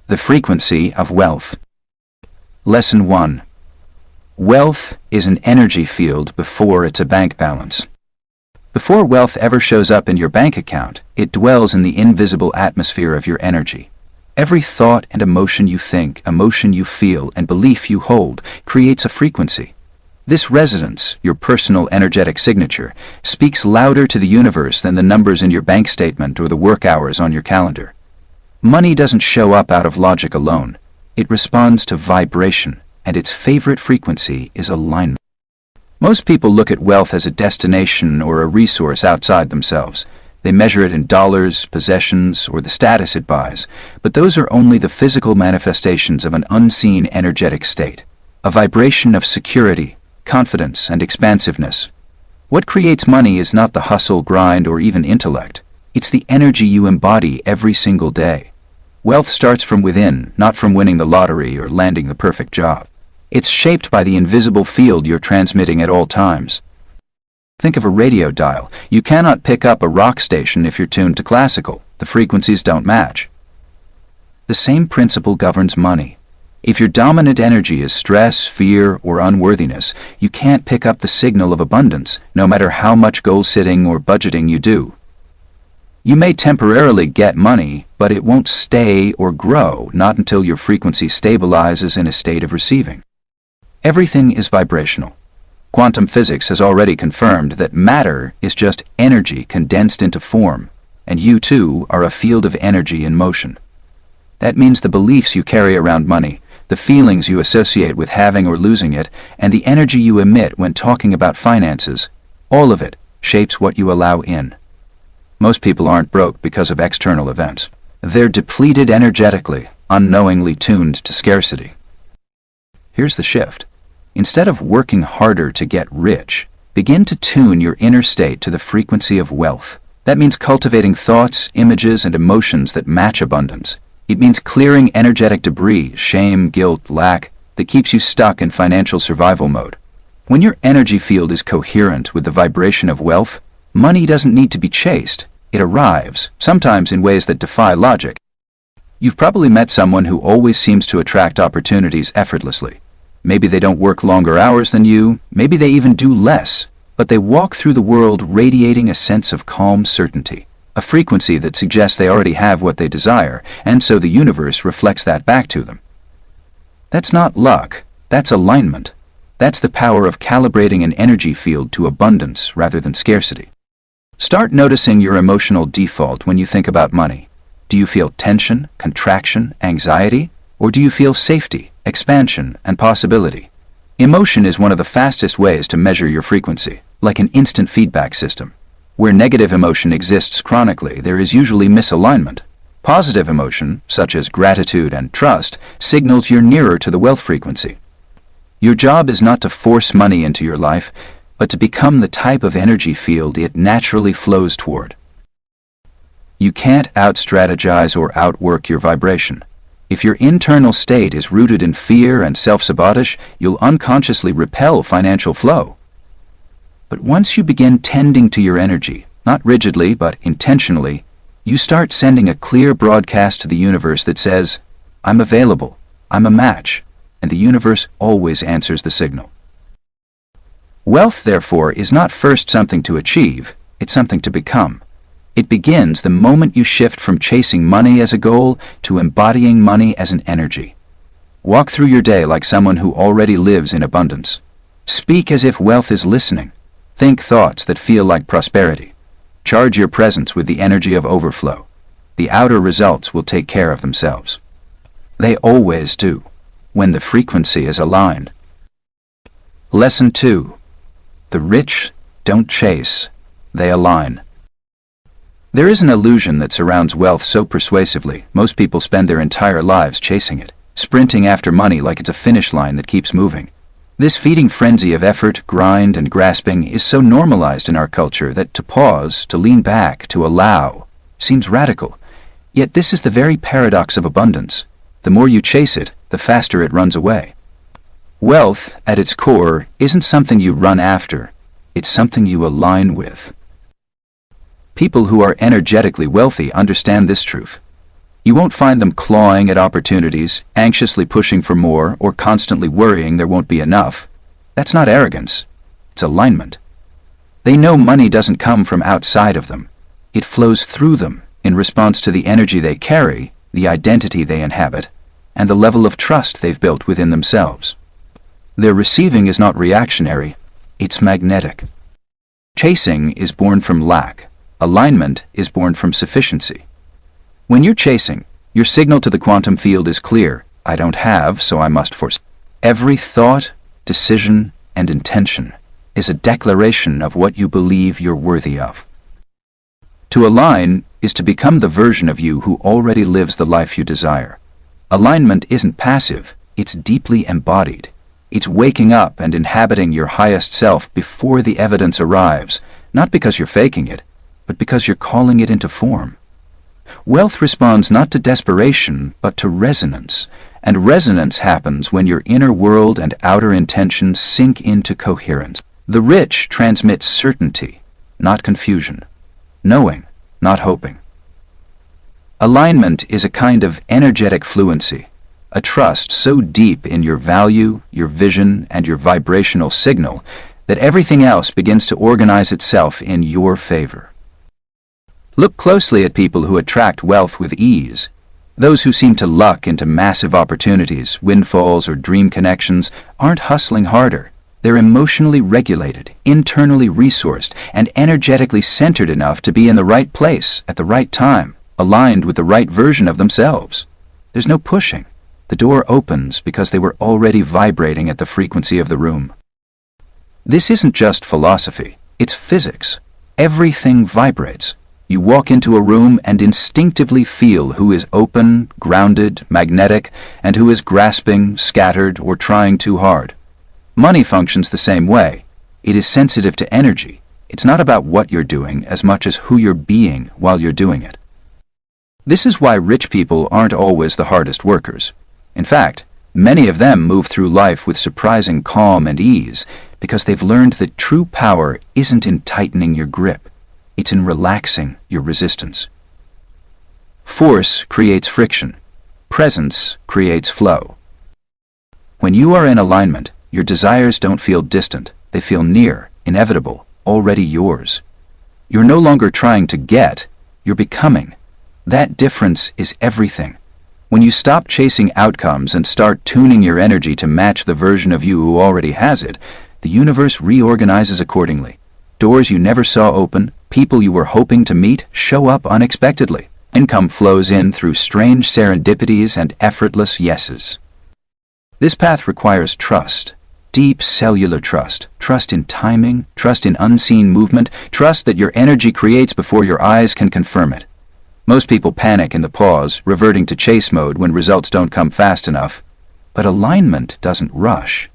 The frequency of wealth. Lesson 1. Wealth is an energy field before it's a bank balance. Before wealth ever shows up in your bank account, it dwells in the invisible atmosphere of your energy. Every thought and emotion you think, emotion you feel, and belief you hold creates a frequency. This resonance, your personal energetic signature, speaks louder to the universe than the numbers in your bank statement or the work hours on your calendar. Money doesn't show up out of logic alone. It responds to vibration, and its favorite frequency is alignment. Most people look at wealth as a destination or a resource outside themselves. They measure it in dollars, possessions, or the status it buys, but those are only the physical manifestations of an unseen energetic state, a vibration of security, confidence, and expansiveness. What creates money is not the hustle, grind, or even intellect. It's the energy you embody every single day. Wealth starts from within, not from winning the lottery or landing the perfect job. It's shaped by the invisible field you're transmitting at all times. Think of a radio dial. You cannot pick up a rock station if you're tuned to classical. The frequencies don't match. The same principle governs money. If your dominant energy is stress, fear, or unworthiness, you can't pick up the signal of abundance, no matter how much goal-setting or budgeting you do. You may temporarily get money, but it won't stay or grow, not until your frequency stabilizes in a state of receiving. Everything is vibrational. Quantum physics has already confirmed that matter is just energy condensed into form, and you too are a field of energy in motion. That means the beliefs you carry around money, the feelings you associate with having or losing it, and the energy you emit when talking about finances, all of it shapes what you allow in. Most people aren't broke because of external events. They're depleted energetically, unknowingly tuned to scarcity. Here's the shift. Instead of working harder to get rich, begin to tune your inner state to the frequency of wealth. That means cultivating thoughts, images, and emotions that match abundance. It means clearing energetic debris, shame, guilt, lack, that keeps you stuck in financial survival mode. When your energy field is coherent with the vibration of wealth, money doesn't need to be chased. It arrives, sometimes in ways that defy logic. You've probably met someone who always seems to attract opportunities effortlessly. Maybe they don't work longer hours than you, maybe they even do less, but they walk through the world radiating a sense of calm certainty, a frequency that suggests they already have what they desire, and so the universe reflects that back to them. That's not luck, that's alignment. That's the power of calibrating an energy field to abundance rather than scarcity. Start noticing your emotional default when you think about money. Do you feel tension, contraction, anxiety, or do you feel safety, expansion, and possibility? Emotion is one of the fastest ways to measure your frequency, like an instant feedback system. Where negative emotion exists chronically, there is usually misalignment. Positive emotion, such as gratitude and trust, signals you're nearer to the wealth frequency. Your job is not to force money into your life, but to become the type of energy field it naturally flows toward. You can't out-strategize or outwork your vibration. If your internal state is rooted in fear and self-sabotage, you'll unconsciously repel financial flow. But once you begin tending to your energy, not rigidly but intentionally, you start sending a clear broadcast to the universe that says, "I'm available, I'm a match," and the universe always answers the signal. Wealth, therefore, is not first something to achieve, it's something to become. It begins the moment you shift from chasing money as a goal to embodying money as an energy. Walk through your day like someone who already lives in abundance. Speak as if wealth is listening. Think thoughts that feel like prosperity. Charge your presence with the energy of overflow. The outer results will take care of themselves. They always do, when the frequency is aligned. Lesson 2. The rich don't chase, they align. There is an illusion that surrounds wealth so persuasively, most people spend their entire lives chasing it, sprinting after money like it's a finish line that keeps moving. This feeding frenzy of effort, grind, and grasping is so normalized in our culture that to pause, to lean back, to allow, seems radical. Yet this is the very paradox of abundance. The more you chase it, the faster it runs away. Wealth, at its core, isn't something you run after, it's something you align with. People who are energetically wealthy understand this truth. You won't find them clawing at opportunities, anxiously pushing for more, or constantly worrying there won't be enough. That's not arrogance. It's alignment. They know money doesn't come from outside of them. It flows through them in response to the energy they carry, the identity they inhabit, and the level of trust they've built within themselves. Their receiving is not reactionary, it's magnetic. Chasing is born from lack. Alignment is born from sufficiency. When you're chasing, your signal to the quantum field is clear. I don't have, so I must force. Every thought, decision, and intention is a declaration of what you believe you're worthy of. To align is to become the version of you who already lives the life you desire. Alignment isn't passive, it's deeply embodied. It's waking up and inhabiting your highest self before the evidence arrives, not because you're faking it, but because you're calling it into form. Wealth responds not to desperation, but to resonance, and resonance happens when your inner world and outer intentions sink into coherence. The rich transmit certainty, not confusion, knowing, not hoping. Alignment is a kind of energetic fluency, a trust so deep in your value, your vision, and your vibrational signal that everything else begins to organize itself in your favor. Look closely at people who attract wealth with ease. Those who seem to luck into massive opportunities, windfalls, or dream connections aren't hustling harder. They're emotionally regulated, internally resourced, and energetically centered enough to be in the right place at the right time, aligned with the right version of themselves. There's no pushing. The door opens because they were already vibrating at the frequency of the room. This isn't just philosophy, it's physics. Everything vibrates. You walk into a room and instinctively feel who is open, grounded, magnetic, and who is grasping, scattered, or trying too hard. Money functions the same way. It is sensitive to energy. It's not about what you're doing as much as who you're being while you're doing it. This is why rich people aren't always the hardest workers. In fact, many of them move through life with surprising calm and ease because they've learned that true power isn't in tightening your grip. It's in relaxing your resistance. Force creates friction. Presence creates flow. When you are in alignment, your desires don't feel distant. They feel near, inevitable, already yours. You're no longer trying to get, you're becoming. That difference is everything. When you stop chasing outcomes and start tuning your energy to match the version of you who already has it, the universe reorganizes accordingly. Doors you never saw open, people you were hoping to meet show up unexpectedly. Income flows in through strange serendipities and effortless yeses. This path requires trust, deep cellular trust, trust in timing, trust in unseen movement, trust that your energy creates before your eyes can confirm it. Most people panic in the pause, reverting to chase mode when results don't come fast enough. But alignment doesn't rush.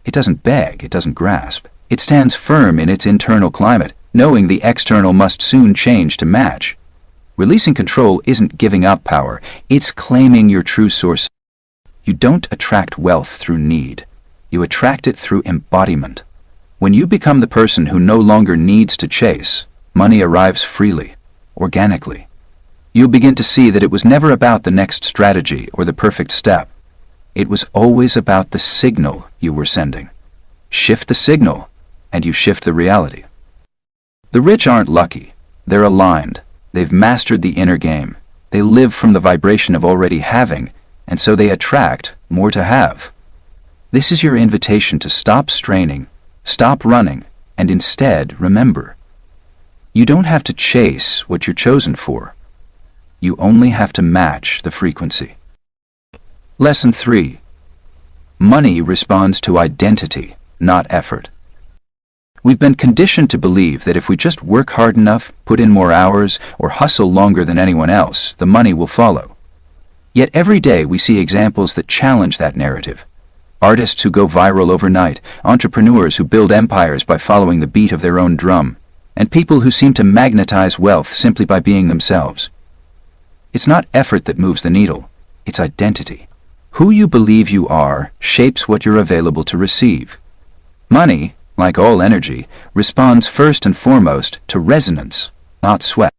It doesn't beg, it doesn't grasp. It stands firm in its internal climate, knowing the external must soon change to match. Releasing control isn't giving up power, it's claiming your true source. You don't attract wealth through need. You attract it through embodiment. When you become the person who no longer needs to chase, money arrives freely, organically. You'll begin to see that it was never about the next strategy or the perfect step. It was always about the signal you were sending. Shift the signal, and you shift the reality. The rich aren't lucky. They're aligned. They've mastered the inner game. They live from the vibration of already having, and so they attract more to have. This is your invitation to stop straining, stop running, and instead remember. You don't have to chase what you're chosen for. You only have to match the frequency. Lesson 3. Money responds to identity, not effort. We've been conditioned to believe that if we just work hard enough, put in more hours, or hustle longer than anyone else, the money will follow. Yet every day we see examples that challenge that narrative. Artists who go viral overnight, entrepreneurs who build empires by following the beat of their own drum, and people who seem to magnetize wealth simply by being themselves. It's not effort that moves the needle, it's identity. Who you believe you are shapes what you're available to receive. Money, like all energy, responds first and foremost to resonance, not sweat.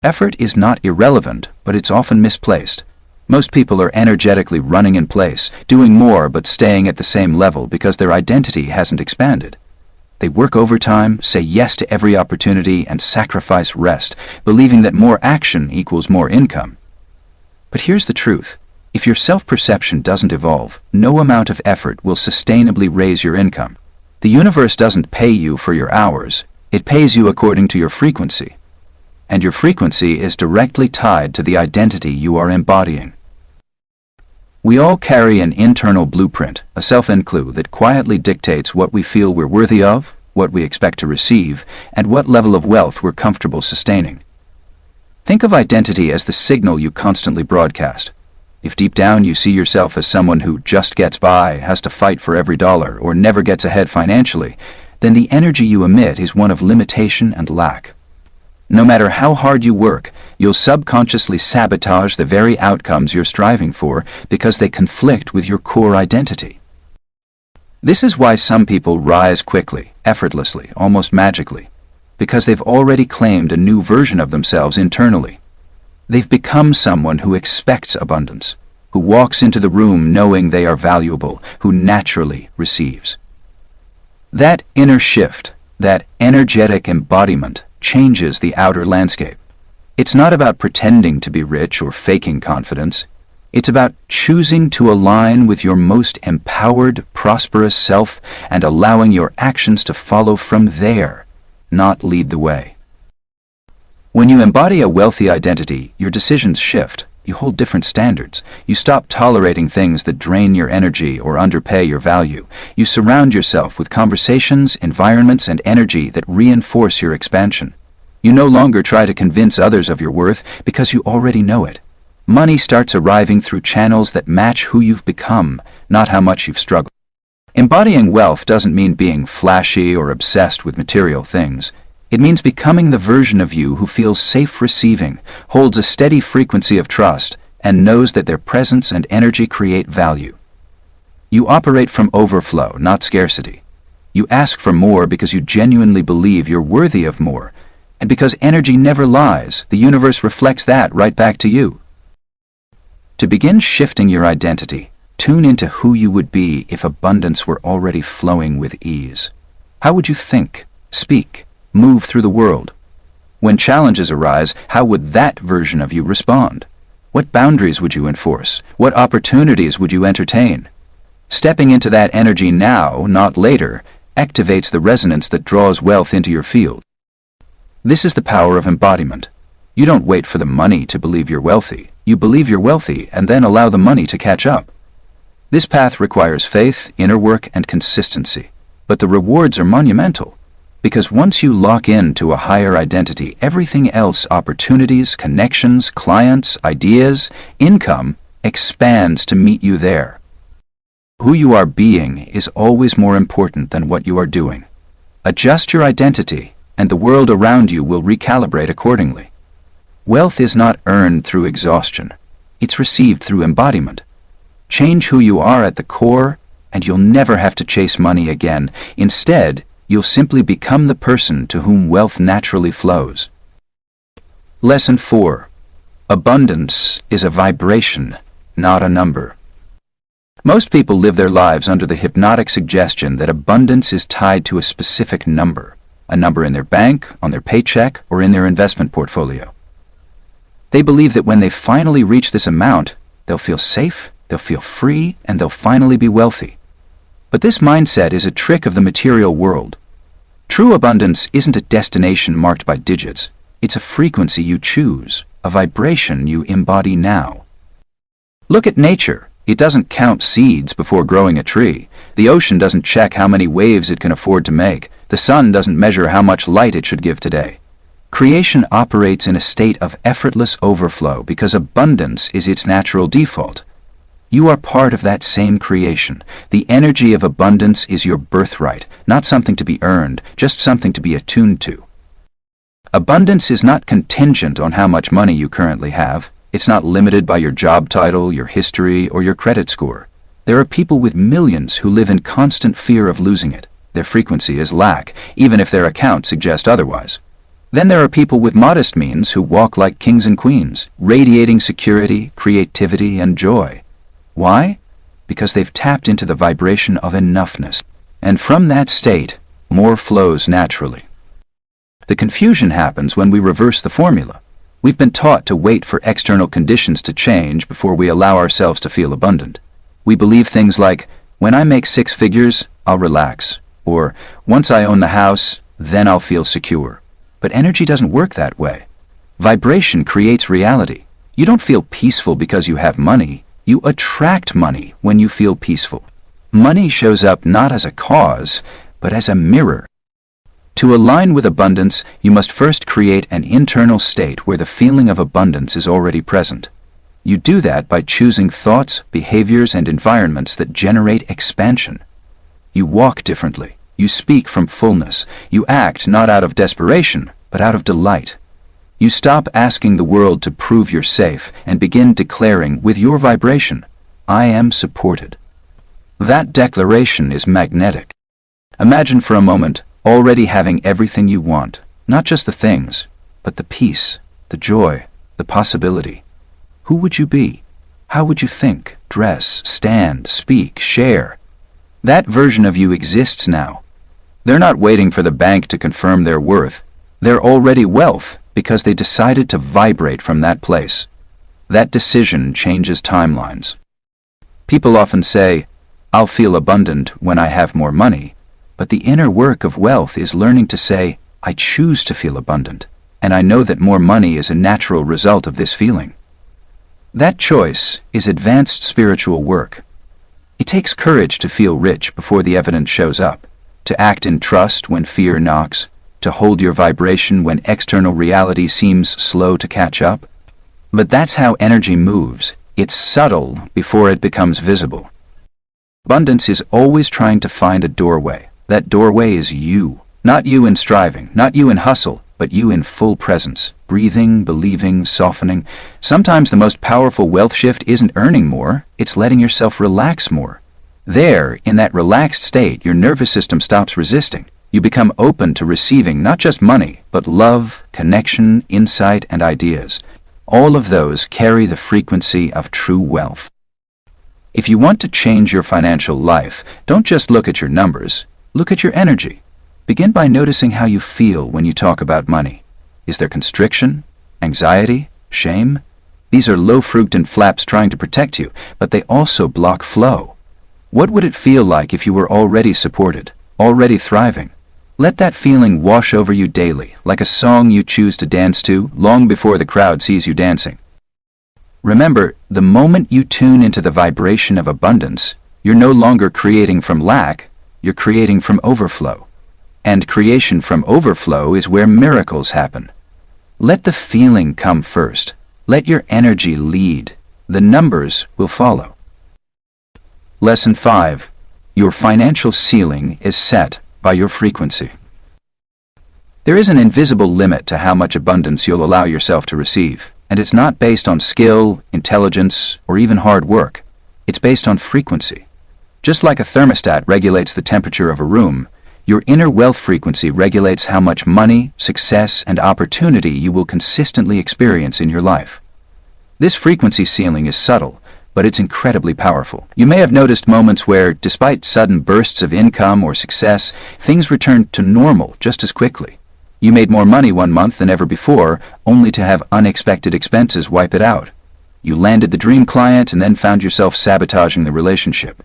Effort is not irrelevant, but it's often misplaced. Most people are energetically running in place, doing more but staying at the same level because their identity hasn't expanded. They work overtime, say yes to every opportunity, and sacrifice rest, believing that more action equals more income. But here's the truth. If your self-perception doesn't evolve, no amount of effort will sustainably raise your income. The universe doesn't pay you for your hours, it pays you according to your frequency. And your frequency is directly tied to the identity you are embodying. We all carry an internal blueprint, a self-enclue that quietly dictates what we feel we're worthy of, what we expect to receive, and what level of wealth we're comfortable sustaining. Think of identity as the signal you constantly broadcast. If deep down you see yourself as someone who just gets by, has to fight for every dollar, or never gets ahead financially, then the energy you emit is one of limitation and lack. No matter how hard you work, you'll subconsciously sabotage the very outcomes you're striving for because they conflict with your core identity. This is why some people rise quickly, effortlessly, almost magically, because they've already claimed a new version of themselves internally. They've become someone who expects abundance, who walks into the room knowing they are valuable, who naturally receives. That inner shift, that energetic embodiment, changes the outer landscape. It's not about pretending to be rich or faking confidence. It's about choosing to align with your most empowered, prosperous self and allowing your actions to follow from there, not lead the way. When you embody a wealthy identity, your decisions shift. You hold different standards. You stop tolerating things that drain your energy or underpay your value. You surround yourself with conversations, environments, and energy that reinforce your expansion. You no longer try to convince others of your worth because you already know it. Money starts arriving through channels that match who you've become, not how much you've struggled. Embodying wealth doesn't mean being flashy or obsessed with material things. It means becoming the version of you who feels safe receiving, holds a steady frequency of trust, and knows that their presence and energy create value. You operate from overflow, not scarcity. You ask for more because you genuinely believe you're worthy of more, and because energy never lies, the universe reflects that right back to you. To begin shifting your identity, tune into who you would be if abundance were already flowing with ease. How would you think, speak, move through the world? When challenges arise, how would that version of you respond? What boundaries would you enforce? What opportunities would you entertain? Stepping into that energy now, not later, activates the resonance that draws wealth into your field. This is the power of embodiment. You don't wait for the money to believe you're wealthy. You believe you're wealthy and then allow the money to catch up. This path requires faith, inner work, and consistency. But the rewards are monumental. Because once you lock into a higher identity, everything else, opportunities, connections, clients, ideas, income, expands to meet you there. Who you are being is always more important than what you are doing. Adjust your identity, and the world around you will recalibrate accordingly. Wealth is not earned through exhaustion. It's received through embodiment. Change who you are at the core, and you'll never have to chase money again. Instead, you'll simply become the person to whom wealth naturally flows. Lesson 4. Abundance is a vibration, not a number. Most people live their lives under the hypnotic suggestion that abundance is tied to a specific number, a number in their bank, on their paycheck, or in their investment portfolio. They believe that when they finally reach this amount, they'll feel safe, they'll feel free, and they'll finally be wealthy. But this mindset is a trick of the material world. True abundance isn't a destination marked by digits. It's a frequency you choose, a vibration you embody now. Look at nature. It doesn't count seeds before growing a tree. The ocean doesn't check how many waves it can afford to make. The sun doesn't measure how much light it should give today. Creation operates in a state of effortless overflow because abundance is its natural default. You are part of that same creation. The energy of abundance is your birthright, not something to be earned, just something to be attuned to. Abundance is not contingent on how much money you currently have. It's not limited by your job title, your history, or your credit score. There are people with millions who live in constant fear of losing it. Their frequency is lack, even if their accounts suggest otherwise. Then there are people with modest means who walk like kings and queens, radiating security, creativity, and joy. Why? Because they've tapped into the vibration of enoughness. And from that state, more flows naturally. The confusion happens when we reverse the formula. We've been taught to wait for external conditions to change before we allow ourselves to feel abundant. We believe things like, when I make 6 figures, I'll relax. Or, once I own the house, then I'll feel secure. But energy doesn't work that way. Vibration creates reality. You don't feel peaceful because you have money. You attract money when you feel peaceful. Money shows up not as a cause, but as a mirror. To align with abundance, you must first create an internal state where the feeling of abundance is already present. You do that by choosing thoughts, behaviors, and environments that generate expansion. You walk differently. You speak from fullness. You act not out of desperation, but out of delight. You stop asking the world to prove you're safe and begin declaring with your vibration, I am supported. That declaration is magnetic. Imagine for a moment already having everything you want, not just the things, but the peace, the joy, the possibility. Who would you be? How would you think, dress, stand, speak, share? That version of you exists now. They're not waiting for the bank to confirm their worth. They're already wealth because they decided to vibrate from that place. That decision changes timelines. People often say, I'll feel abundant when I have more money. But the inner work of wealth is learning to say, I choose to feel abundant, and I know that more money is a natural result of this feeling. That choice is advanced spiritual work. It takes courage to feel rich before the evidence shows up, to act in trust when fear knocks, to hold your vibration when external reality seems slow to catch up. But that's how energy moves. It's subtle before it becomes visible. Abundance is always trying to find a doorway. That doorway is you. Not you in striving, not you in hustle, but you in full presence, breathing, believing, softening. Sometimes the most powerful wealth shift isn't earning more, it's letting yourself relax more. There, in that relaxed state, your nervous system stops resisting. You become open to receiving not just money, but love, connection, insight, and ideas. All of those carry the frequency of true wealth. If you want to change your financial life, don't just look at your numbers. Look at your energy. Begin by noticing how you feel when you talk about money. Is there constriction, anxiety, shame? These are low-fructan flaps trying to protect you, but they also block flow. What would it feel like if you were already supported, already thriving? Let that feeling wash over you daily, like a song you choose to dance to long before the crowd sees you dancing. Remember, the moment you tune into the vibration of abundance, you're no longer creating from lack, you're creating from overflow. And creation from overflow is where miracles happen. Let the feeling come first. Let your energy lead. The numbers will follow. Lesson 5. Your financial ceiling is set by your frequency. There is an invisible limit to how much abundance you'll allow yourself to receive, and it's not based on skill, intelligence, or even hard work. It's based on frequency. Just like a thermostat regulates the temperature of a room, your inner wealth frequency regulates how much money, success, and opportunity you will consistently experience in your life. This frequency ceiling is subtle, but it's incredibly powerful. You may have noticed moments where, despite sudden bursts of income or success, things returned to normal just as quickly. You made more money one month than ever before, only to have unexpected expenses wipe it out. You landed the dream client and then found yourself sabotaging the relationship.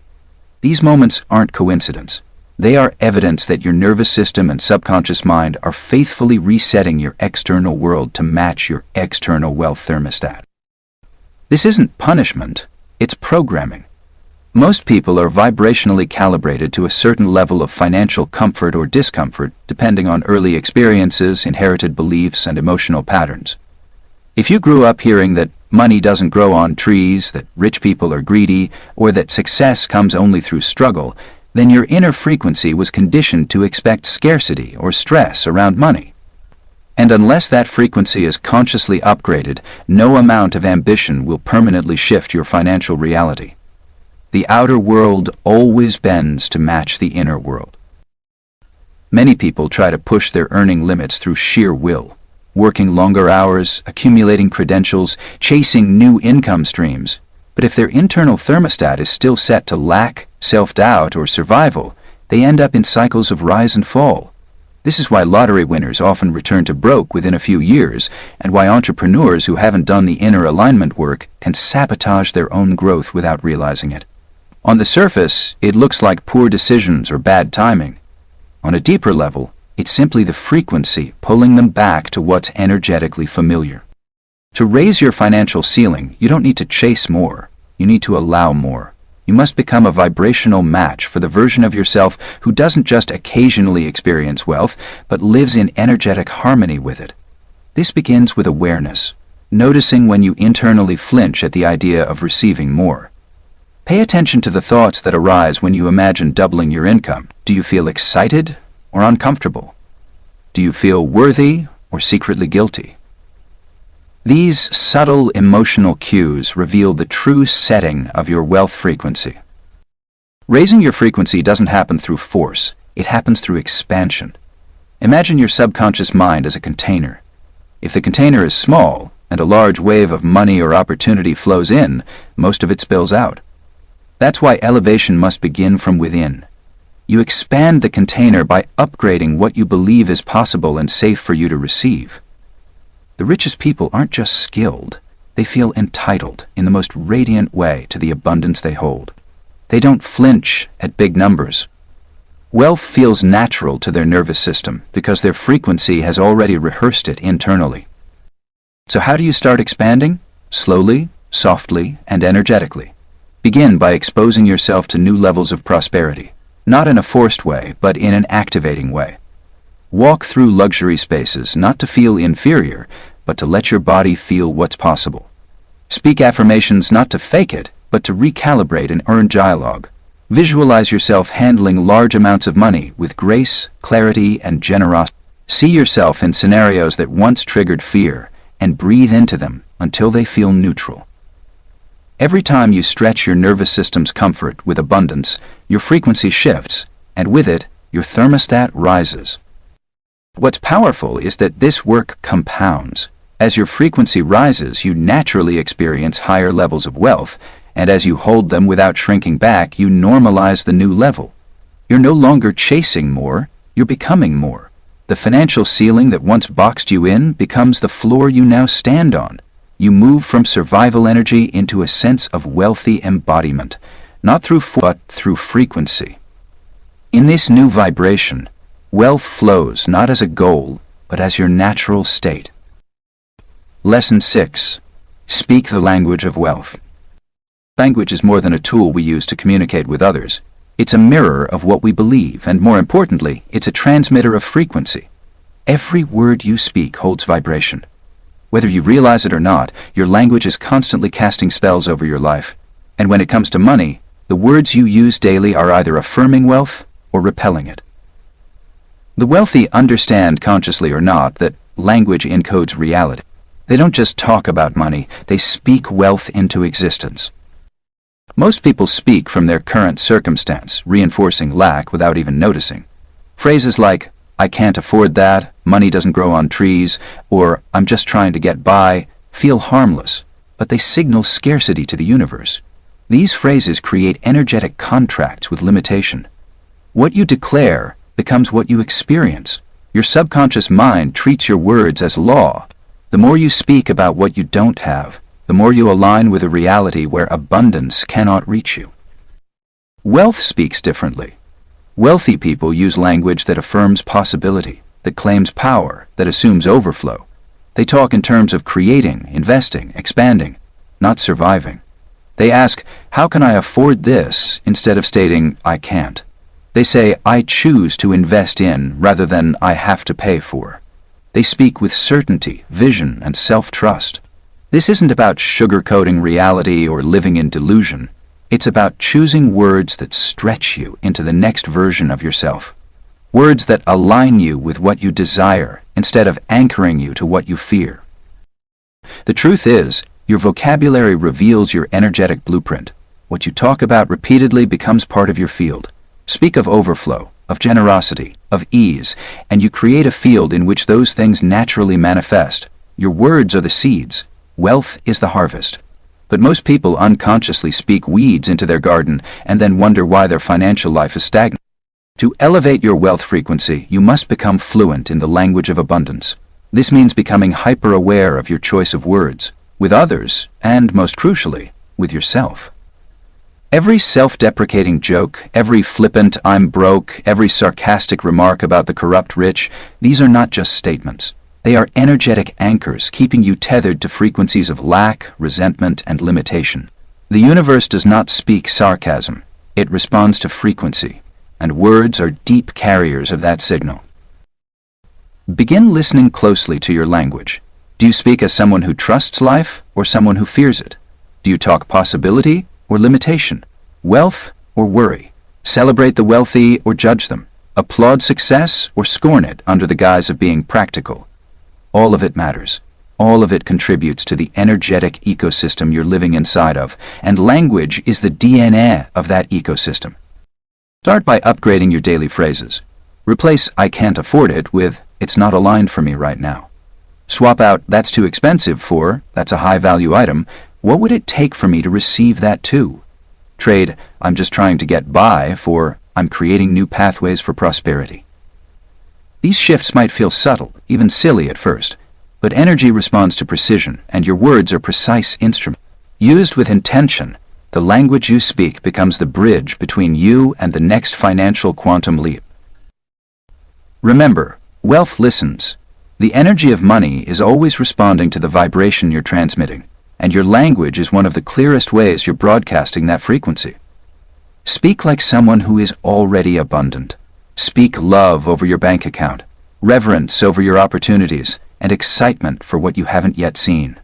These moments aren't coincidence. They are evidence that your nervous system and subconscious mind are faithfully resetting your external world to match your external wealth thermostat. This isn't punishment, it's programming. Most people are vibrationally calibrated to a certain level of financial comfort or discomfort, depending on early experiences, inherited beliefs, and emotional patterns. If you grew up hearing that money doesn't grow on trees, that rich people are greedy, or that success comes only through struggle, then your inner frequency was conditioned to expect scarcity or stress around money. And unless that frequency is consciously upgraded, no amount of ambition will permanently shift your financial reality. The outer world always bends to match the inner world. Many people try to push their earning limits through sheer will, working longer hours, accumulating credentials, chasing new income streams. But if their internal thermostat is still set to lack, self-doubt, or survival, they end up in cycles of rise and fall. This is why lottery winners often return to broke within a few years, and why entrepreneurs who haven't done the inner alignment work can sabotage their own growth without realizing it. On the surface, it looks like poor decisions or bad timing. On a deeper level, it's simply the frequency pulling them back to what's energetically familiar. To raise your financial ceiling, you don't need to chase more. You need to allow more. You must become a vibrational match for the version of yourself who doesn't just occasionally experience wealth, but lives in energetic harmony with it. This begins with awareness, noticing when you internally flinch at the idea of receiving more. Pay attention to the thoughts that arise when you imagine doubling your income. Do you feel excited or uncomfortable? Do you feel worthy or secretly guilty? These subtle emotional cues reveal the true setting of your wealth frequency. Raising your frequency doesn't happen through force, it happens through expansion. Imagine your subconscious mind as a container. If the container is small and a large wave of money or opportunity flows in, most of it spills out. That's why elevation must begin from within. You expand the container by upgrading what you believe is possible and safe for you to receive. The richest people aren't just skilled, they feel entitled in the most radiant way to the abundance they hold. They don't flinch at big numbers. Wealth feels natural to their nervous system because their frequency has already rehearsed it internally. So how do you start expanding? Slowly, softly, and energetically. Begin by exposing yourself to new levels of prosperity, not in a forced way, but in an activating way. Walk through luxury spaces not to feel inferior, but to let your body feel what's possible. Speak affirmations not to fake it, but to recalibrate and earn dialogue. Visualize yourself handling large amounts of money with grace, clarity, and generosity. See yourself in scenarios that once triggered fear, and breathe into them until they feel neutral. Every time you stretch your nervous system's comfort with abundance, your frequency shifts, and with it, your thermostat rises. What's powerful is that this work compounds. As your frequency rises, you naturally experience higher levels of wealth, and as you hold them without shrinking back, you normalize the new level. You're no longer chasing more, you're becoming more. The financial ceiling that once boxed you in becomes the floor you now stand on. You move from survival energy into a sense of wealthy embodiment, not through force, but through frequency. In this new vibration, wealth flows not as a goal, but as your natural state. Lesson 6. Speak the language of wealth. Language is more than a tool we use to communicate with others. It's a mirror of what we believe, and more importantly, it's a transmitter of frequency. Every word you speak holds vibration. Whether you realize it or not, your language is constantly casting spells over your life. And when it comes to money, the words you use daily are either affirming wealth or repelling it. The wealthy understand, consciously or not, that language encodes reality. They don't just talk about money, they speak wealth into existence. Most people speak from their current circumstance, reinforcing lack without even noticing. Phrases like, "I can't afford that," "money doesn't grow on trees," or "I'm just trying to get by," feel harmless, but they signal scarcity to the universe. These phrases create energetic contracts with limitation. What you declare becomes what you experience. Your subconscious mind treats your words as law. The more you speak about what you don't have, the more you align with a reality where abundance cannot reach you. Wealth speaks differently. Wealthy people use language that affirms possibility, that claims power, that assumes overflow. They talk in terms of creating, investing, expanding, not surviving. They ask, "How can I afford this?" instead of stating, "I can't." They say, "I choose to invest in," rather than "I have to pay for." They speak with certainty, vision, and self-trust. This isn't about sugarcoating reality or living in delusion. It's about choosing words that stretch you into the next version of yourself. Words that align you with what you desire instead of anchoring you to what you fear. The truth is, your vocabulary reveals your energetic blueprint. What you talk about repeatedly becomes part of your field. Speak of overflow, of generosity, of ease, and you create a field in which those things naturally manifest. Your words are the seeds. Wealth is the harvest. But most people unconsciously speak weeds into their garden and then wonder why their financial life is stagnant. To elevate your wealth frequency, you must become fluent in the language of abundance. This means becoming hyper-aware of your choice of words, with others, and most crucially, with yourself. Every self-deprecating joke, every flippant "I'm broke," every sarcastic remark about the corrupt rich, these are not just statements. They are energetic anchors keeping you tethered to frequencies of lack, resentment, and limitation. The universe does not speak sarcasm. It responds to frequency, and words are deep carriers of that signal. Begin listening closely to your language. Do you speak as someone who trusts life or someone who fears it? Do you talk possibility or limitation, wealth or worry? Celebrate the wealthy or judge them? Applaud success or scorn it under the guise of being practical? All of it matters. All of it contributes to the energetic ecosystem you're living inside of, and language is the DNA of that ecosystem. Start by upgrading your daily phrases. Replace "I can't afford it" with "It's not aligned for me right now." Swap out "That's too expensive" for "That's a high-value item. What would it take for me to receive that too?" Trade "I'm just trying to get by" for "I'm creating new pathways for prosperity." These shifts might feel subtle, even silly at first, but energy responds to precision, and your words are precise instruments. Used with intention, the language you speak becomes the bridge between you and the next financial quantum leap. Remember, wealth listens. The energy of money is always responding to the vibration you're transmitting, and your language is one of the clearest ways you're broadcasting that frequency. Speak like someone who is already abundant. Speak love over your bank account, reverence over your opportunities, and excitement for what you haven't yet seen.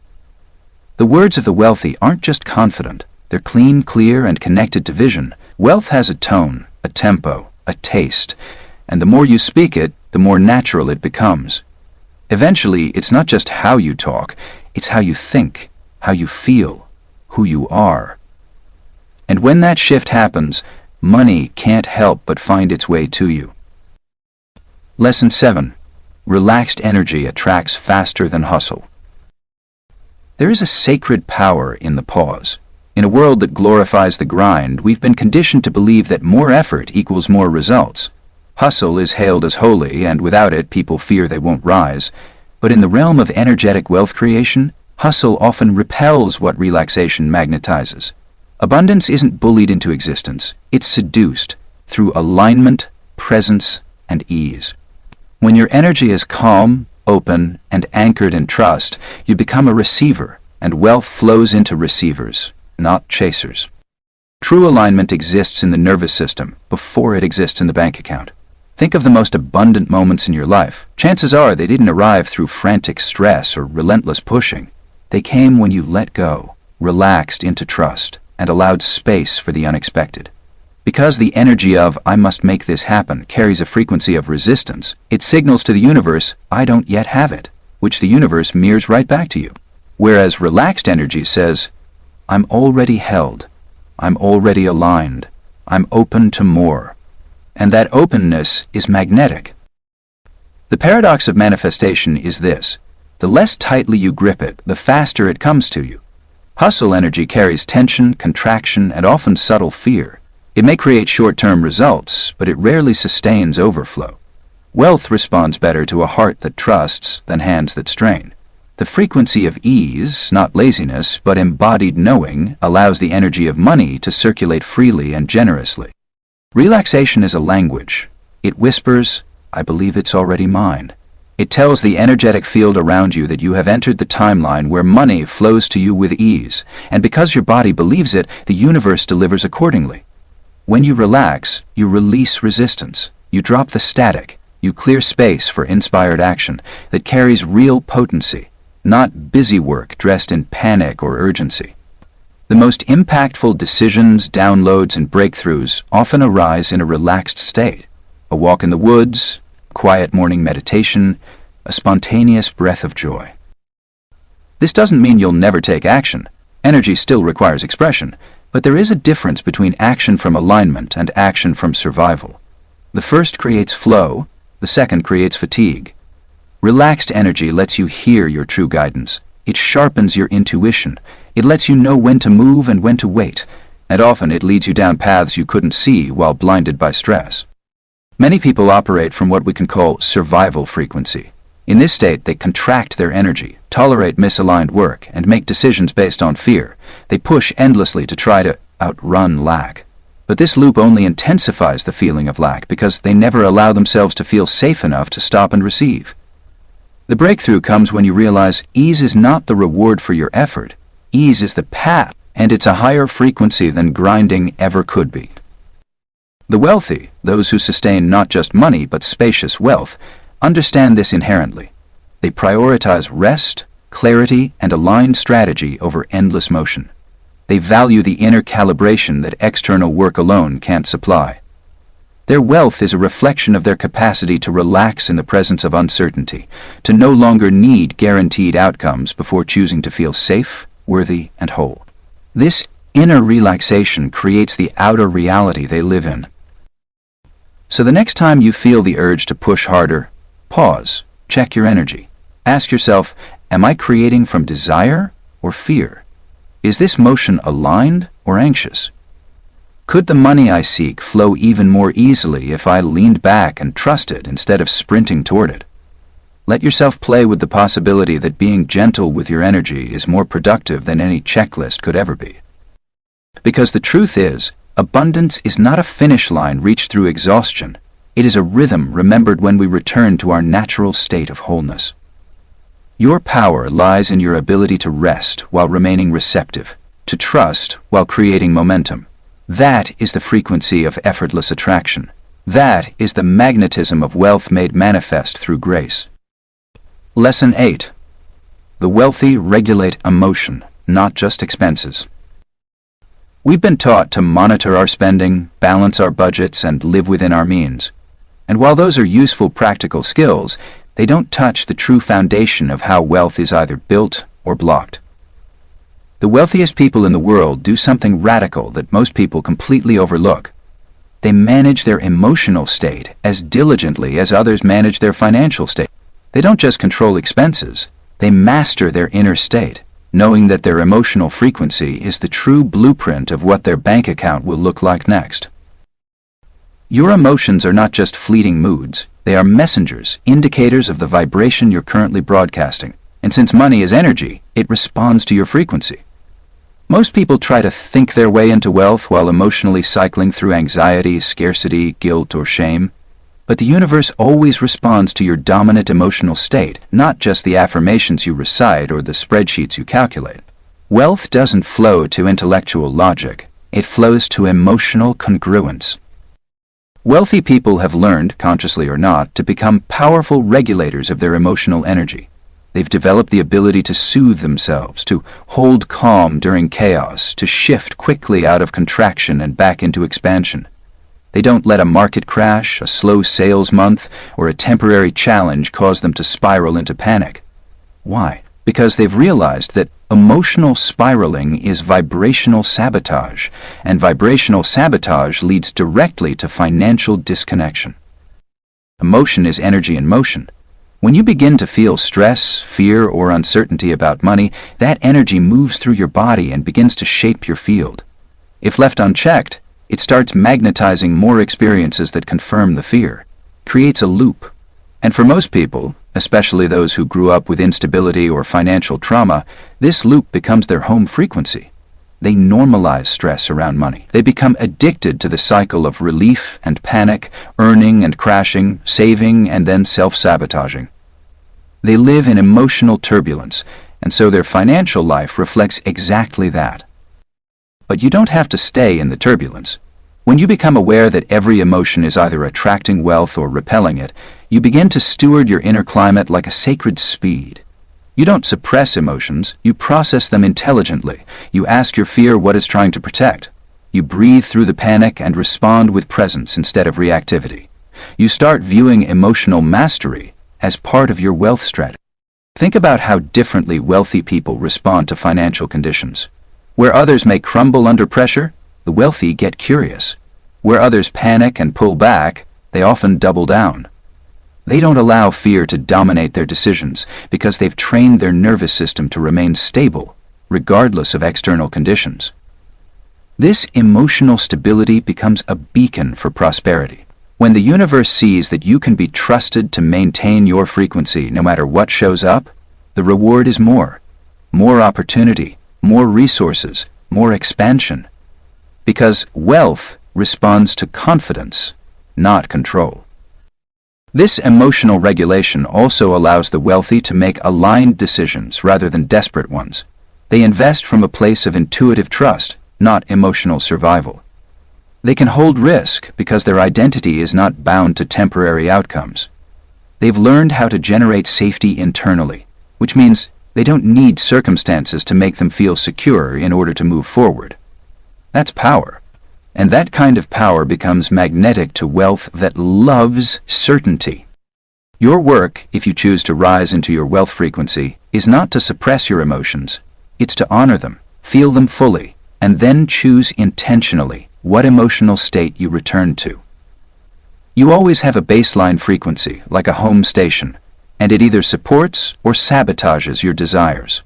The words of the wealthy aren't just confident, they're clean, clear, and connected to vision. Wealth has a tone, a tempo, a taste, and the more you speak it, the more natural it becomes. Eventually, it's not just how you talk, it's how you think, how you feel, who you are. And when that shift happens, money can't help but find its way to you. Lesson 7. Relaxed energy attracts faster than hustle. There is a sacred power in the pause. In a world that glorifies the grind, we've been conditioned to believe that more effort equals more results. Hustle is hailed as holy, and without it, people fear they won't rise. But in the realm of energetic wealth creation, hustle often repels what relaxation magnetizes. Abundance isn't bullied into existence, it's seduced through alignment, presence, and ease. When your energy is calm, open, and anchored in trust, you become a receiver, and wealth flows into receivers, not chasers. True alignment exists in the nervous system before it exists in the bank account. Think of the most abundant moments in your life. Chances are they didn't arrive through frantic stress or relentless pushing. They came when you let go, relaxed into trust, and allowed space for the unexpected. Because the energy of "I must make this happen" carries a frequency of resistance, it signals to the universe, "I don't yet have it," which the universe mirrors right back to you. Whereas relaxed energy says, "I'm already held, I'm already aligned, I'm open to more." And that openness is magnetic. The paradox of manifestation is this: the less tightly you grip it, the faster it comes to you. Hustle energy carries tension, contraction, and often subtle fear. It may create short-term results, but it rarely sustains overflow. Wealth responds better to a heart that trusts than hands that strain. The frequency of ease, not laziness, but embodied knowing, allows the energy of money to circulate freely and generously. Relaxation is a language. It whispers, "I believe it's already mine." It tells the energetic field around you that you have entered the timeline where money flows to you with ease, and because your body believes it, the universe delivers accordingly. When you relax, you release resistance. You drop the static. You clear space for inspired action that carries real potency, not busy work dressed in panic or urgency. The most impactful decisions, downloads, and breakthroughs often arise in a relaxed state. A walk in the woods, quiet morning meditation, a spontaneous breath of joy. This doesn't mean you'll never take action. Energy still requires expression, but there is a difference between action from alignment and action from survival. The first creates flow, the second creates fatigue. Relaxed energy lets you hear your true guidance. It sharpens your intuition. It lets you know when to move and when to wait, and often it leads you down paths you couldn't see while blinded by stress. Many people operate from what we can call survival frequency. In this state, they contract their energy, tolerate misaligned work, and make decisions based on fear. They push endlessly to try to outrun lack. But this loop only intensifies the feeling of lack because they never allow themselves to feel safe enough to stop and receive. The breakthrough comes when you realize ease is not the reward for your effort. Ease is the path, and it's a higher frequency than grinding ever could be. The wealthy, those who sustain not just money but spacious wealth, understand this inherently. They prioritize rest, clarity, and aligned strategy over endless motion. They value the inner calibration that external work alone can't supply. Their wealth is a reflection of their capacity to relax in the presence of uncertainty, to no longer need guaranteed outcomes before choosing to feel safe, worthy, and whole. This inner relaxation creates the outer reality they live in. So the next time you feel the urge to push harder, pause, check your energy. Ask yourself, am I creating from desire or fear? Is this motion aligned or anxious? Could the money I seek flow even more easily if I leaned back and trusted instead of sprinting toward it? Let yourself play with the possibility that being gentle with your energy is more productive than any checklist could ever be. Because the truth is, abundance is not a finish line reached through exhaustion. It is a rhythm remembered when we return to our natural state of wholeness. Your power lies in your ability to rest while remaining receptive, to trust while creating momentum. That is the frequency of effortless attraction. That is the magnetism of wealth made manifest through grace. Lesson 8. The wealthy regulate emotion, not just expenses. We've been taught to monitor our spending, balance our budgets, and live within our means. And while those are useful practical skills, they don't touch the true foundation of how wealth is either built or blocked. The wealthiest people in the world do something radical that most people completely overlook. They manage their emotional state as diligently as others manage their financial state. They don't just control expenses, they master their inner state, knowing that their emotional frequency is the true blueprint of what their bank account will look like next. Your emotions are not just fleeting moods, they are messengers, indicators of the vibration you're currently broadcasting. And since money is energy, it responds to your frequency. Most people try to think their way into wealth while emotionally cycling through anxiety, scarcity, guilt, or shame. But the universe always responds to your dominant emotional state, not just the affirmations you recite or the spreadsheets you calculate. Wealth doesn't flow to intellectual logic, it flows to emotional congruence. Wealthy people have learned, consciously or not, to become powerful regulators of their emotional energy. They've developed the ability to soothe themselves, to hold calm during chaos, to shift quickly out of contraction and back into expansion. They don't let a market crash, a slow sales month, or a temporary challenge cause them to spiral into panic. Why? Because they've realized that emotional spiraling is vibrational sabotage, and vibrational sabotage leads directly to financial disconnection. Emotion is energy in motion. When you begin to feel stress, fear, or uncertainty about money, that energy moves through your body and begins to shape your field. If left unchecked, it starts magnetizing more experiences that confirm the fear, creates a loop. And for most people, especially those who grew up with instability or financial trauma, this loop becomes their home frequency. They normalize stress around money. They become addicted to the cycle of relief and panic, earning and crashing, saving and then self-sabotaging. They live in emotional turbulence, and so their financial life reflects exactly that. But you don't have to stay in the turbulence. When you become aware that every emotion is either attracting wealth or repelling it, you begin to steward your inner climate like a sacred speed. You don't suppress emotions, you process them intelligently. You ask your fear what it's trying to protect. You breathe through the panic and respond with presence instead of reactivity. You start viewing emotional mastery as part of your wealth strategy. Think about how differently wealthy people respond to financial conditions. Where others may crumble under pressure, the wealthy get curious. Where others panic and pull back, they often double down. They don't allow fear to dominate their decisions because they've trained their nervous system to remain stable, regardless of external conditions. This emotional stability becomes a beacon for prosperity. When the universe sees that you can be trusted to maintain your frequency no matter what shows up, the reward is more opportunity, more resources, more expansion. Because wealth responds to confidence, not control. This emotional regulation also allows the wealthy to make aligned decisions rather than desperate ones. They invest from a place of intuitive trust, not emotional survival. They can hold risk because their identity is not bound to temporary outcomes. They've learned how to generate safety internally, which means they don't need circumstances to make them feel secure in order to move forward. That's power. And that kind of power becomes magnetic to wealth that loves certainty. Your work, if you choose to rise into your wealth frequency, is not to suppress your emotions. It's to honor them, feel them fully, and then choose intentionally what emotional state you return to. You always have a baseline frequency, like a home station, and it either supports or sabotages your desires.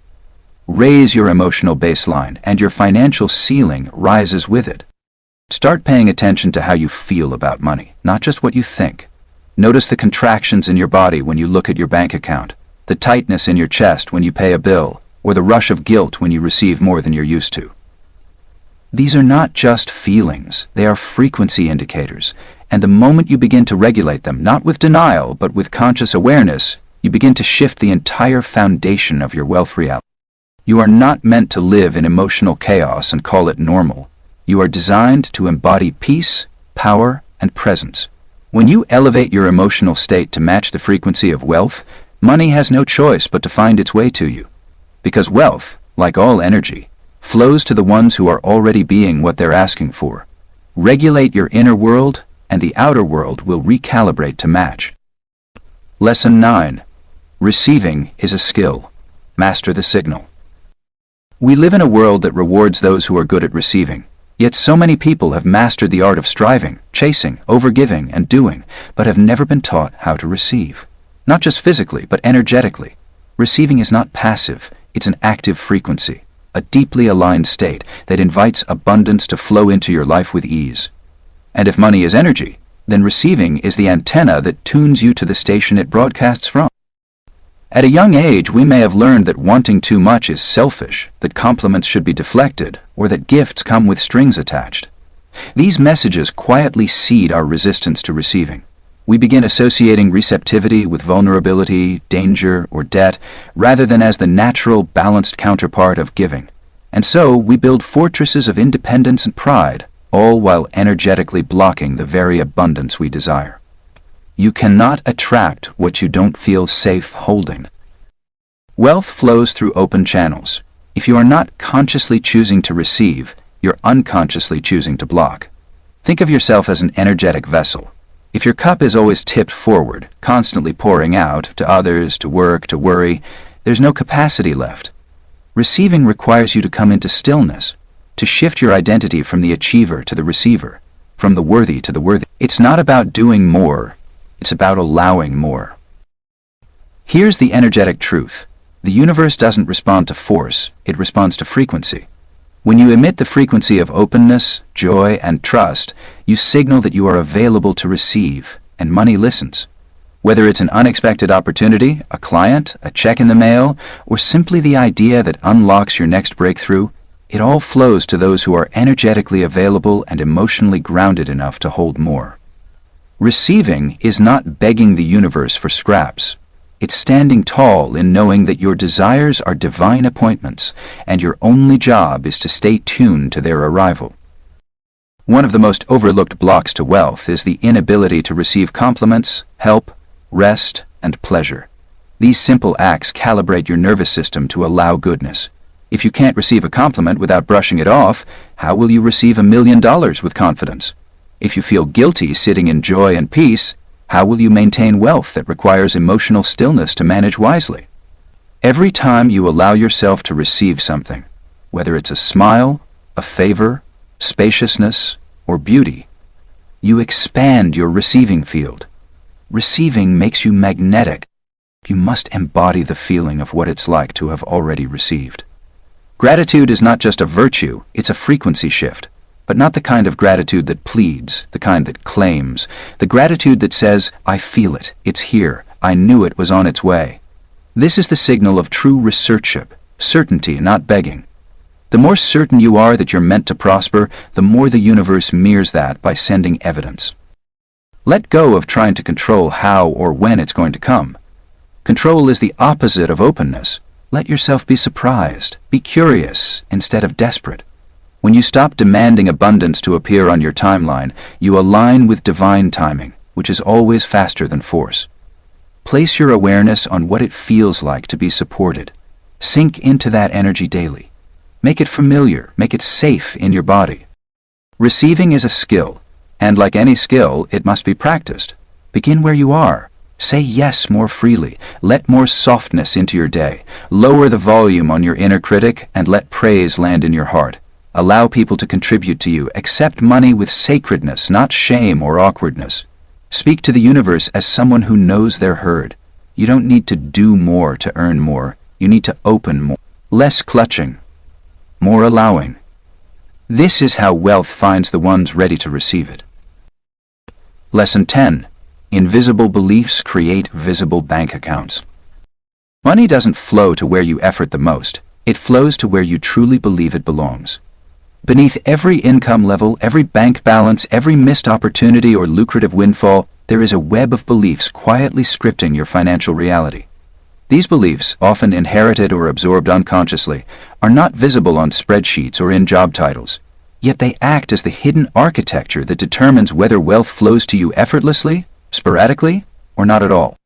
Raise your emotional baseline, and your financial ceiling rises with it. Start paying attention to how you feel about money, not just what you think. Notice the contractions in your body when you look at your bank account, the tightness in your chest when you pay a bill, or the rush of guilt when you receive more than you're used to. These are not just feelings, they are frequency indicators, and the moment you begin to regulate them, not with denial, but with conscious awareness, you begin to shift the entire foundation of your wealth reality. You are not meant to live in emotional chaos and call it normal. You are designed to embody peace, power, and presence. When you elevate your emotional state to match the frequency of wealth, money has no choice but to find its way to you. Because wealth, like all energy, flows to the ones who are already being what they're asking for. Regulate your inner world, and the outer world will recalibrate to match. Lesson 9. Receiving is a skill. Master the signal. We live in a world that rewards those who are good at receiving. Yet so many people have mastered the art of striving, chasing, overgiving, and doing, but have never been taught how to receive. Not just physically, but energetically. Receiving is not passive, it's an active frequency, a deeply aligned state that invites abundance to flow into your life with ease. And if money is energy, then receiving is the antenna that tunes you to the station it broadcasts from. At a young age, we may have learned that wanting too much is selfish, that compliments should be deflected, or that gifts come with strings attached. These messages quietly seed our resistance to receiving. We begin associating receptivity with vulnerability, danger, or debt, rather than as the natural, balanced counterpart of giving. And so we build fortresses of independence and pride, all while energetically blocking the very abundance we desire. You cannot attract what you don't feel safe holding. Wealth flows through open channels. If you are not consciously choosing to receive, you're unconsciously choosing to block. Think of yourself as an energetic vessel. If your cup is always tipped forward, constantly pouring out, to others, to work, to worry, there's no capacity left. Receiving requires you to come into stillness, to shift your identity from the achiever to the receiver, from the worthy to the worthy. It's not about doing more. It's about allowing more. Here's the energetic truth. The universe doesn't respond to force, it responds to frequency. When you emit the frequency of openness, joy, and trust, you signal that you are available to receive, and money listens. Whether it's an unexpected opportunity, a client, a check in the mail, or simply the idea that unlocks your next breakthrough, it all flows to those who are energetically available and emotionally grounded enough to hold more. Receiving is not begging the universe for scraps. It's standing tall in knowing that your desires are divine appointments, and your only job is to stay tuned to their arrival. One of the most overlooked blocks to wealth is the inability to receive compliments, help, rest, and pleasure. These simple acts calibrate your nervous system to allow goodness. If you can't receive a compliment without brushing it off, how will you receive $1 million with confidence? If you feel guilty sitting in joy and peace, how will you maintain wealth that requires emotional stillness to manage wisely? Every time you allow yourself to receive something, whether it's a smile, a favor, spaciousness, or beauty, You expand your receiving field. Receiving makes you magnetic. You must embody the feeling of what it's like to have already received. Gratitude is not just a virtue, it's a frequency shift. But not the kind of gratitude that pleads, the kind that claims, the gratitude that says, I feel it, it's here, I knew it was on its way. This is the signal of true researchship, certainty, not begging. The more certain you are that you're meant to prosper, the more the universe mirrors that by sending evidence. Let go of trying to control how or when it's going to come. Control is the opposite of openness. Let yourself be surprised, be curious instead of desperate. When you stop demanding abundance to appear on your timeline, you align with divine timing, which is always faster than force. Place your awareness on what it feels like to be supported. Sink into that energy daily. Make it familiar, make it safe in your body. Receiving is a skill, and like any skill, it must be practiced. Begin where you are. Say yes more freely. Let more softness into your day. Lower the volume on your inner critic and let praise land in your heart. Allow people to contribute to you. Accept money with sacredness, not shame or awkwardness. Speak to the universe as someone who knows they're heard. You don't need to do more to earn more. You need to open more. Less clutching, more allowing. This is how wealth finds the ones ready to receive it. Lesson 10. Invisible beliefs create visible bank accounts. Money doesn't flow to where you effort the most. It flows to where you truly believe it belongs. Beneath every income level, every bank balance, every missed opportunity or lucrative windfall, there is a web of beliefs quietly scripting your financial reality. These beliefs, often inherited or absorbed unconsciously, are not visible on spreadsheets or in job titles. Yet they act as the hidden architecture that determines whether wealth flows to you effortlessly, sporadically, or not at all.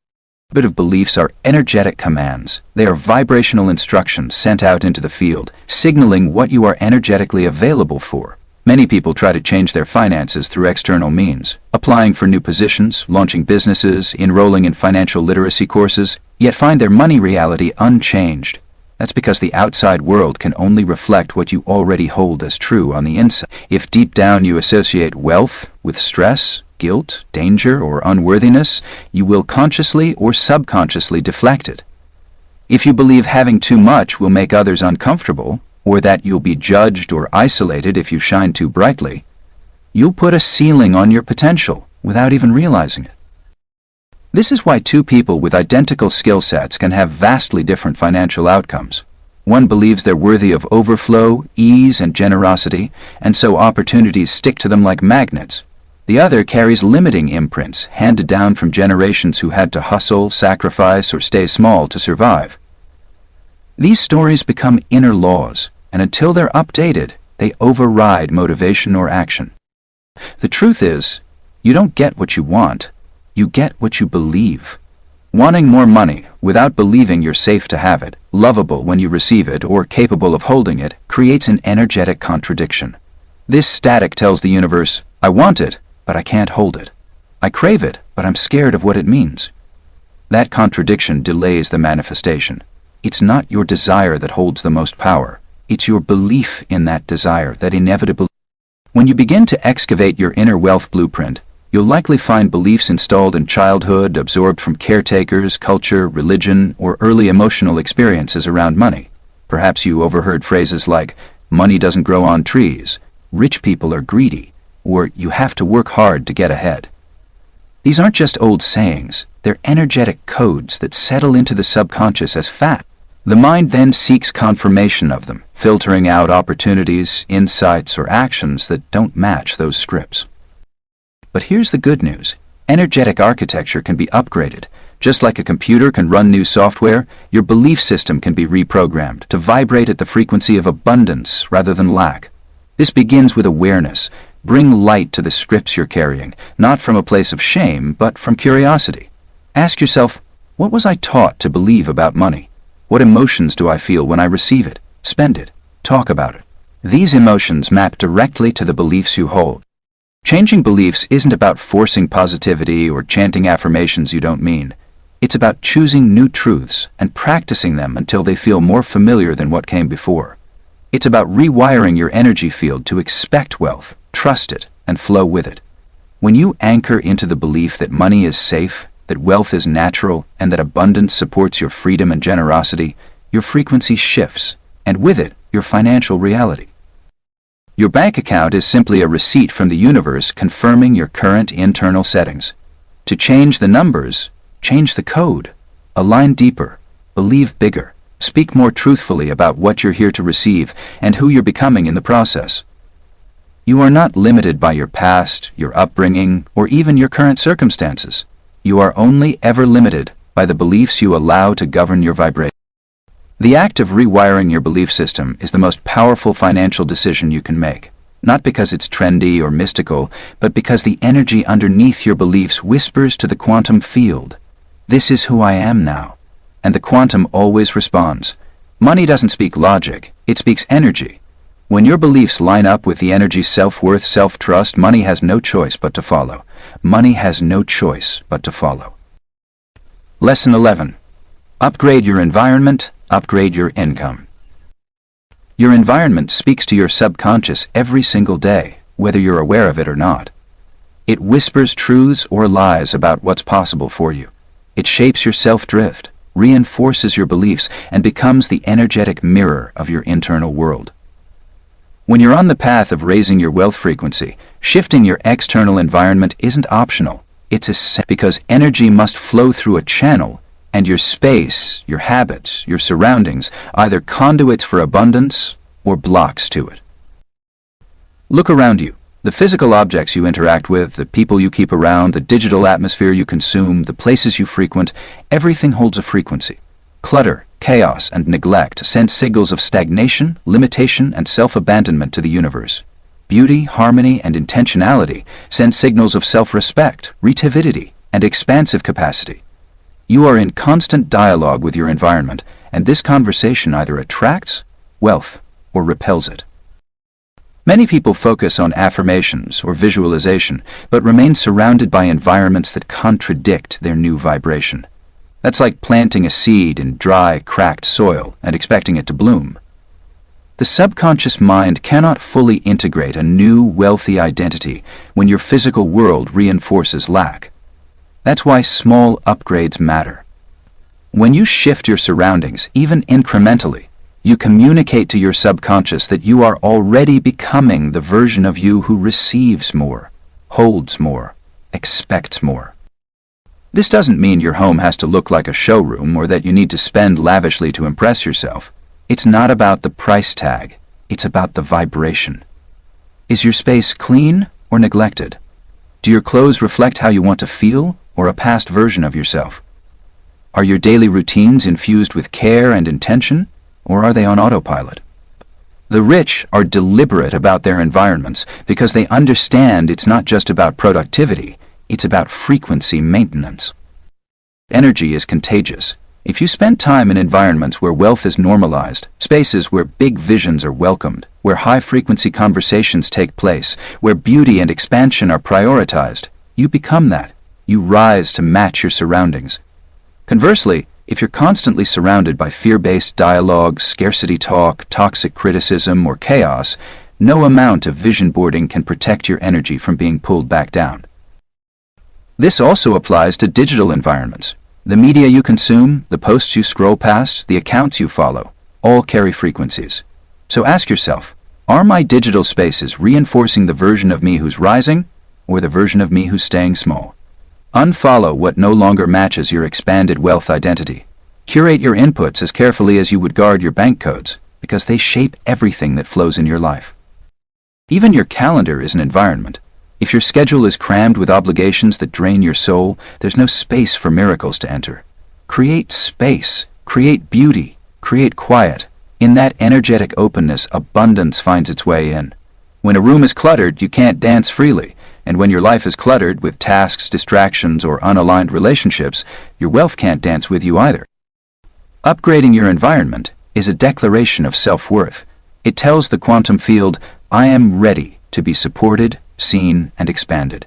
Of beliefs are energetic commands. They are vibrational instructions sent out into the field, signaling what you are energetically available for. Many people try to change their finances through external means, applying for new positions, launching businesses, enrolling in financial literacy courses, yet find their money reality unchanged. That's because the outside world can only reflect what you already hold as true on the inside. If deep down you associate wealth with stress, guilt, danger, or unworthiness, you will consciously or subconsciously deflect it. If you believe having too much will make others uncomfortable, or that you'll be judged or isolated if you shine too brightly, you'll put a ceiling on your potential without even realizing it. This is why two people with identical skill sets can have vastly different financial outcomes. One believes they're worthy of overflow, ease, and generosity, and so opportunities stick to them like magnets. The other carries limiting imprints handed down from generations who had to hustle, sacrifice, or stay small to survive. These stories become inner laws, and until they're updated, they override motivation or action. The truth is, you don't get what you want, you get what you believe. Wanting more money without believing you're safe to have it, lovable when you receive it, or capable of holding it, creates an energetic contradiction. This static tells the universe, I want it, but I can't hold it. I crave it, but I'm scared of what it means. That contradiction delays the manifestation. It's not your desire that holds the most power. It's your belief in that desire that inevitably. When you begin to excavate your inner wealth blueprint, you'll likely find beliefs installed in childhood, absorbed from caretakers, culture, religion, or early emotional experiences around money. Perhaps you overheard phrases like, money doesn't grow on trees, rich people are greedy, or you have to work hard to get ahead. These aren't just old sayings, they're energetic codes that settle into the subconscious as fact. The mind then seeks confirmation of them, filtering out opportunities, insights, or actions that don't match those scripts. But here's the good news. Energetic architecture can be upgraded. Just like a computer can run new software, your belief system can be reprogrammed to vibrate at the frequency of abundance rather than lack. This begins with awareness. Bring light to the scripts you're carrying, not from a place of shame, but from curiosity. Ask yourself, what was I taught to believe about money? What emotions do I feel when I receive it, spend it, talk about it? These emotions map directly to the beliefs you hold. Changing beliefs isn't about forcing positivity or chanting affirmations you don't mean. It's about choosing new truths and practicing them until they feel more familiar than what came before. It's about rewiring your energy field to expect wealth, trust it, and flow with it. When you anchor into the belief that money is safe, that wealth is natural, and that abundance supports your freedom and generosity, your frequency shifts, and with it, your financial reality. Your bank account is simply a receipt from the universe confirming your current internal settings. To change the numbers, change the code. Align deeper, believe bigger, speak more truthfully about what you're here to receive and who you're becoming in the process. You are not limited by your past, your upbringing, or even your current circumstances. You are only ever limited by the beliefs you allow to govern your vibration. The act of rewiring your belief system is the most powerful financial decision you can make, not because it's trendy or mystical, but because the energy underneath your beliefs whispers to the quantum field, "This is who I am now." And the quantum always responds. Money doesn't speak logic, it speaks energy. When your beliefs line up with the energy self-worth, self-trust, money has no choice but to follow. Money has no choice but to follow. Lesson 11. Upgrade your environment, upgrade your income. Your environment speaks to your subconscious every single day, whether you're aware of it or not. It whispers truths or lies about what's possible for you. It shapes your self-drift, reinforces your beliefs, and becomes the energetic mirror of your internal world. When you're on the path of raising your wealth frequency, shifting your external environment isn't optional. It's essential because energy must flow through a channel, and your space, your habits, your surroundings either conduits for abundance or blocks to it. Look around you. The physical objects you interact with, the people you keep around, the digital atmosphere you consume, the places you frequent, everything holds a frequency. Clutter, chaos, and neglect send signals of stagnation, limitation, and self-abandonment to the universe. Beauty, harmony, and intentionality send signals of self-respect, retivity, and expansive capacity. You are in constant dialogue with your environment, and this conversation either attracts wealth or repels it. Many people focus on affirmations or visualization, but remain surrounded by environments that contradict their new vibration. That's like planting a seed in dry, cracked soil and expecting it to bloom. The subconscious mind cannot fully integrate a new, wealthy identity when your physical world reinforces lack. That's why small upgrades matter. When you shift your surroundings, even incrementally, you communicate to your subconscious that you are already becoming the version of you who receives more, holds more, expects more. This doesn't mean your home has to look like a showroom or that you need to spend lavishly to impress yourself. It's not about the price tag, it's about the vibration. Is your space clean or neglected? Do your clothes reflect how you want to feel or a past version of yourself? Are your daily routines infused with care and intention, or are they on autopilot? The rich are deliberate about their environments because they understand it's not just about productivity, it's about frequency maintenance. Energy is contagious. If you spend time in environments where wealth is normalized, spaces where big visions are welcomed, where high-frequency conversations take place, where beauty and expansion are prioritized, you become that. You rise to match your surroundings. Conversely, if you're constantly surrounded by fear-based dialogue, scarcity talk, toxic criticism, or chaos, no amount of vision boarding can protect your energy from being pulled back down. This also applies to digital environments. The media you consume, the posts you scroll past, the accounts you follow, all carry frequencies. So ask yourself, are my digital spaces reinforcing the version of me who's rising, or the version of me who's staying small? Unfollow what no longer matches your expanded wealth identity. Curate your inputs as carefully as you would guard your bank codes, because they shape everything that flows in your life. Even your calendar is an environment. If your schedule is crammed with obligations that drain your soul, there's no space for miracles to enter. Create space, create beauty, create quiet. In that energetic openness, abundance finds its way in. When a room is cluttered, you can't dance freely. And when your life is cluttered with tasks, distractions, or unaligned relationships, your wealth can't dance with you either. Upgrading your environment is a declaration of self-worth. It tells the quantum field, I am ready to be supported, seen, and expanded.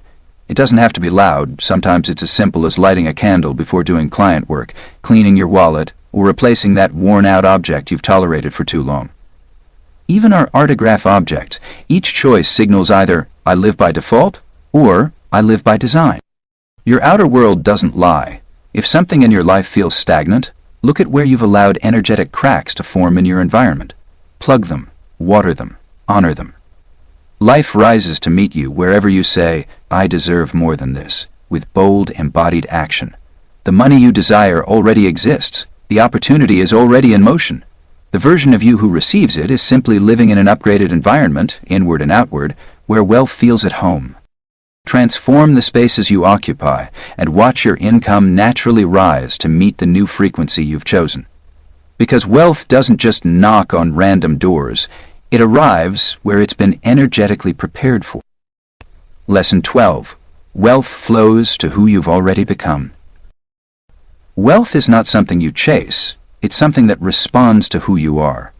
It doesn't have to be loud. Sometimes it's as simple as lighting a candle before doing client work, cleaning your wallet, or replacing that worn-out object you've tolerated for too long. Even our artograph object, each choice signals either I live by default or I live by design. Your outer world doesn't lie. If something in your life feels stagnant, look at where you've allowed energetic cracks to form in your environment. Plug them, water them, honor them. Life rises to meet you wherever you say, I deserve more than this, with bold, embodied action. The money you desire already exists. The opportunity is already in motion. The version of you who receives it is simply living in an upgraded environment, inward and outward, where wealth feels at home. Transform the spaces you occupy and watch your income naturally rise to meet the new frequency you've chosen. Because wealth doesn't just knock on random doors, it arrives where it's been energetically prepared for. Lesson 12. Wealth flows to who you've already become. Wealth is not something you chase, it's something that responds to who you are.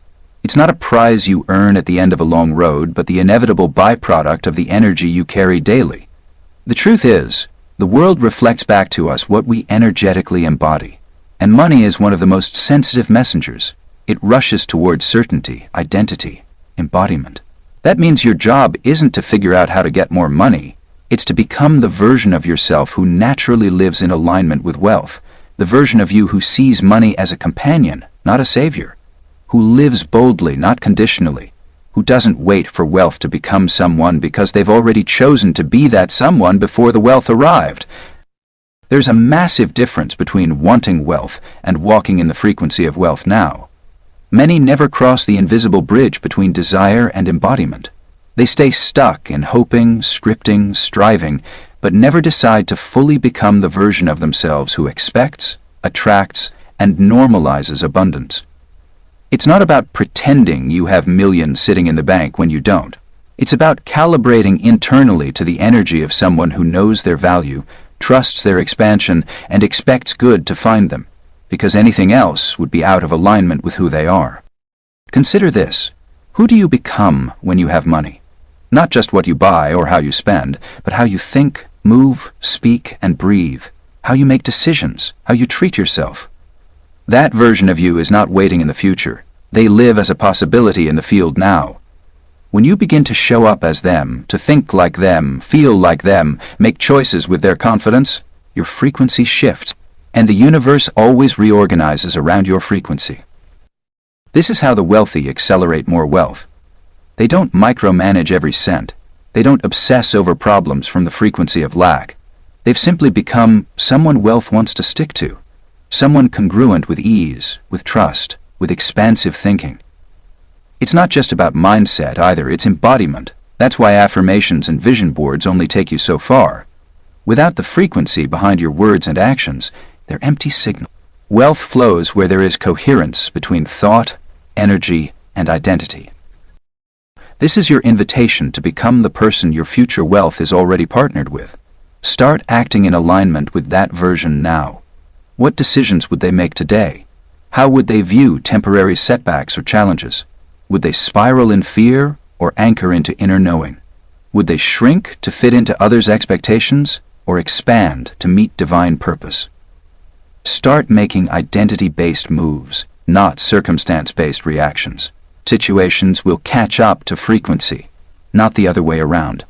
It's not a prize you earn at the end of a long road, but the inevitable byproduct of the energy you carry daily. The truth is, the world reflects back to us what we energetically embody, and money is one of the most sensitive messengers. It rushes towards certainty, identity, embodiment. That means your job isn't to figure out how to get more money, it's to become the version of yourself who naturally lives in alignment with wealth, the version of you who sees money as a companion, not a savior, who lives boldly, not conditionally, who doesn't wait for wealth to become someone because they've already chosen to be that someone before the wealth arrived. There's a massive difference between wanting wealth and walking in the frequency of wealth now. Many never cross the invisible bridge between desire and embodiment. They stay stuck in hoping, scripting, striving, but never decide to fully become the version of themselves who expects, attracts, and normalizes abundance. It's not about pretending you have millions sitting in the bank when you don't. It's about calibrating internally to the energy of someone who knows their value, trusts their expansion, and expects good to find them, because anything else would be out of alignment with who they are. Consider this. Who do you become when you have money? Not just what you buy or how you spend, but how you think, move, speak, and breathe, how you make decisions, how you treat yourself. That version of you is not waiting in the future. They live as a possibility in the field now. When you begin to show up as them, to think like them, feel like them, make choices with their confidence, your frequency shifts, and the universe always reorganizes around your frequency. This is how the wealthy accelerate more wealth. They don't micromanage every cent. They don't obsess over problems from the frequency of lack. They've simply become someone wealth wants to stick to. Someone congruent with ease, with trust, with expansive thinking. It's not just about mindset either, it's embodiment. That's why affirmations and vision boards only take you so far. Without the frequency behind your words and actions, they're empty signals. Wealth flows where there is coherence between thought, energy, and identity. This is your invitation to become the person your future wealth is already partnered with. Start acting in alignment with that version now. What decisions would they make today? How would they view temporary setbacks or challenges? Would they spiral in fear or anchor into inner knowing? Would they shrink to fit into others' expectations or expand to meet divine purpose? Start making identity-based moves, not circumstance-based reactions. Situations will catch up to frequency, not the other way around.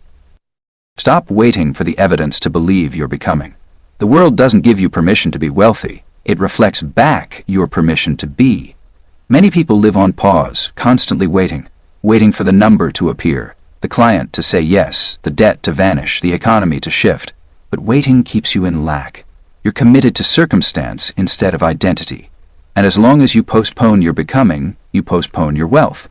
Stop waiting for the evidence to believe you're becoming. The world doesn't give you permission to be wealthy. It reflects back your permission to be. Many people live on pause, constantly waiting for the number to appear, the client to say yes, the debt to vanish, the economy to shift. But waiting keeps you in lack. You're committed to circumstance instead of identity. And as long as you postpone your becoming, you postpone your wealth.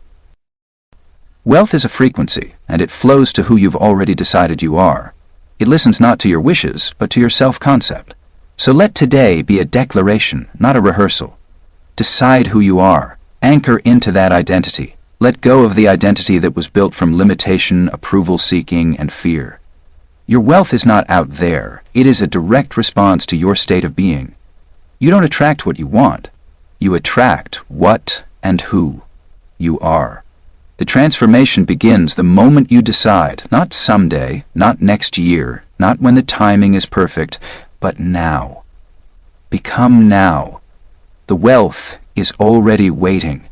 Wealth is a frequency, and it flows to who you've already decided you are. It listens not to your wishes, but to your self-concept. So let today be a declaration, not a rehearsal. Decide who you are. Anchor into that identity. Let go of the identity that was built from limitation, approval-seeking, and fear. Your wealth is not out there. It is a direct response to your state of being. You don't attract what you want. You attract what and who you are. The transformation begins the moment you decide, not someday, not next year, not when the timing is perfect, but now. Become now. The wealth is already waiting.